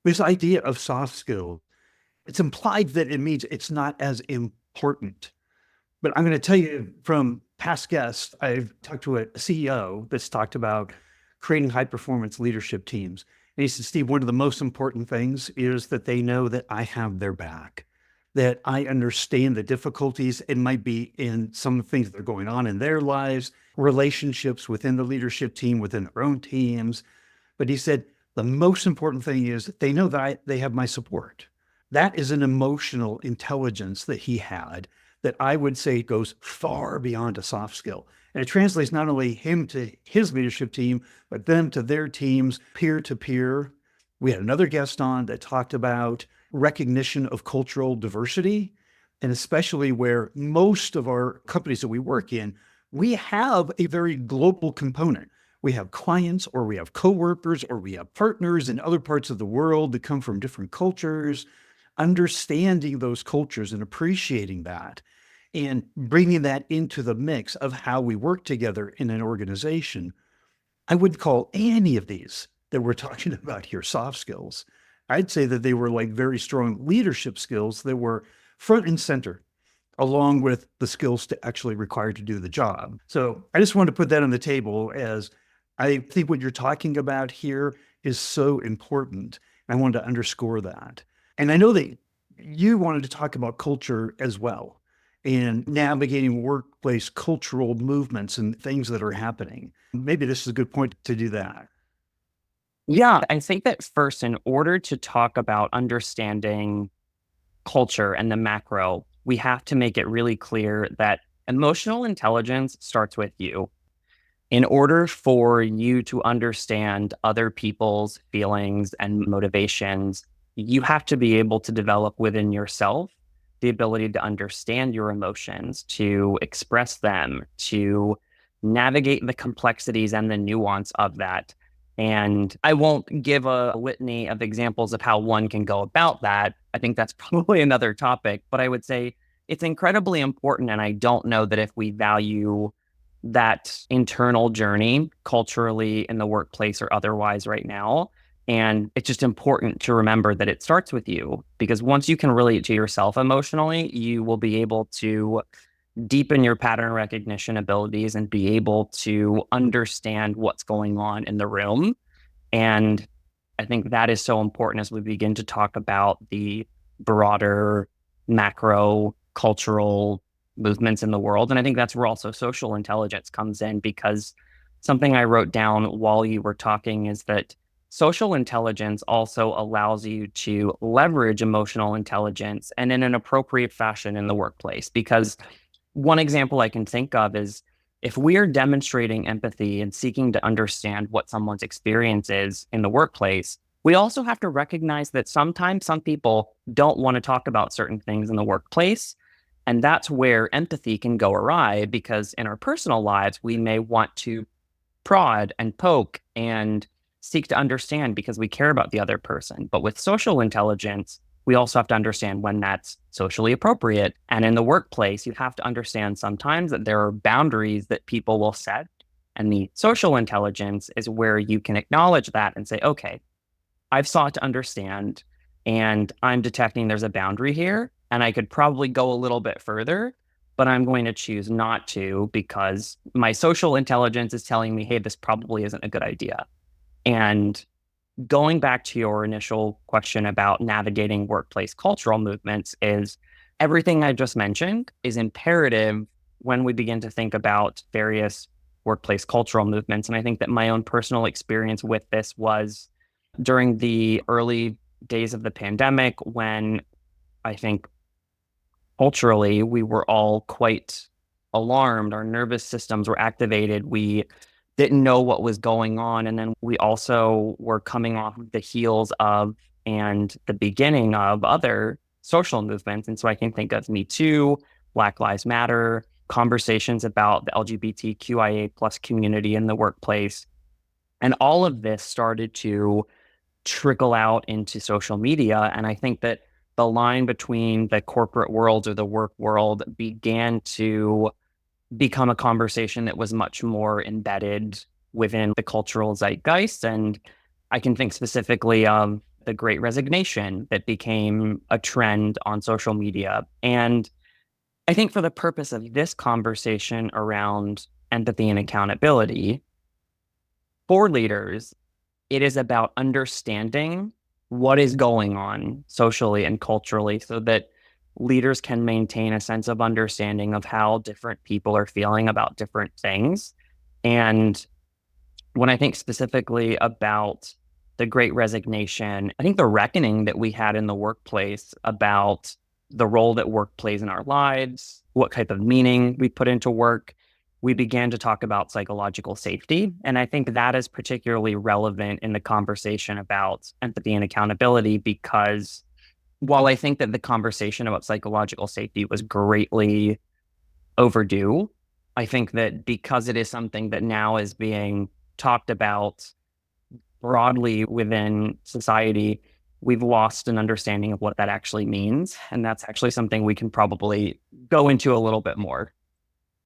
This idea of soft skill, it's implied that it means it's not as important. But I'm going to tell you from past guests, I've talked to a CEO that's talked about creating high performance leadership teams. And he said, Steve, one of the most important things is that they know that I have their back, that I understand the difficulties it might be in some things that are going on in their lives, relationships within the leadership team, within their own teams. But he said, the most important thing is that they know that they have my support. That is an emotional intelligence that he had that I would say goes far beyond a soft skill. And it translates not only him to his leadership team, but them to their teams, peer to peer. We had another guest on that talked about recognition of cultural diversity, and especially where most of our companies that we work in, we have a very global component. We have clients or we have coworkers or we have partners in other parts of the world that come from different cultures. Understanding those cultures and appreciating that and bringing that into the mix of how we work together in an organization. I wouldn't call any of these that we're talking about here soft skills. I'd say that they were like very strong leadership skills that were front and center, along with the skills to actually required to do the job. So I just wanted to put that on the table as I think what you're talking about here is so important. I wanted to underscore that. And I know that you wanted to talk about culture as well and navigating workplace cultural movements and things that are happening. Maybe this is a good point to do that. Yeah, I think that first, in order to talk about understanding culture and the macro, we have to make it really clear that emotional intelligence starts with you. In order for you to understand other people's feelings and motivations, you have to be able to develop within yourself the ability to understand your emotions, to express them, to navigate the complexities and the nuance of that. And I won't give a litany of examples of how one can go about that. I think that's probably another topic, but I would say it's incredibly important. And I don't know that if we value that internal journey culturally in the workplace or otherwise right now. And it's just important to remember that it starts with you, because once you can relate to yourself emotionally, you will be able to deepen your pattern recognition abilities and be able to understand what's going on in the room. And I think that is so important as we begin to talk about the broader macro cultural movements in the world. And I think that's where also social intelligence comes in, because something I wrote down while you were talking is that social intelligence also allows you to leverage emotional intelligence and in an appropriate fashion in the workplace. Because one example I can think of is if we are demonstrating empathy and seeking to understand what someone's experience is in the workplace, we also have to recognize that sometimes some people don't want to talk about certain things in the workplace. And that's where empathy can go awry, because in our personal lives, we may want to prod and poke and seek to understand because we care about the other person. But with social intelligence, we also have to understand when that's socially appropriate. And in the workplace, you have to understand sometimes that there are boundaries that people will set. And the social intelligence is where you can acknowledge that and say, okay, I've sought to understand and I'm detecting there's a boundary here and I could probably go a little bit further, but I'm going to choose not to because my social intelligence is telling me, hey, this probably isn't a good idea. And going back to your initial question about navigating workplace cultural movements, is everything I just mentioned is imperative when we begin to think about various workplace cultural movements. And I think that my own personal experience with this was during the early days of the pandemic, when I think culturally we were all quite alarmed. Our nervous systems were activated. We didn't know what was going on. And then we also were coming off the heels of and the beginning of other social movements. And so I can think of Me Too, Black Lives Matter, conversations about the LGBTQIA plus community in the workplace. And all of this started to trickle out into social media. And I think that the line between the corporate world or the work world began to become a conversation that was much more embedded within the cultural zeitgeist. And I can think specifically of the Great Resignation that became a trend on social media. And I think for the purpose of this conversation around empathy and accountability, for leaders, it is about understanding what is going on socially and culturally so that leaders can maintain a sense of understanding of how different people are feeling about different things. And when I think specifically about the Great Resignation, I think the reckoning that we had in the workplace about the role that work plays in our lives, what type of meaning we put into work, we began to talk about psychological safety. And I think that is particularly relevant in the conversation about empathy and accountability, because while I think that the conversation about psychological safety was greatly overdue, I think that because it is something that now is being talked about broadly within society, we've lost an understanding of what that actually means. And that's actually something we can probably go into a little bit more.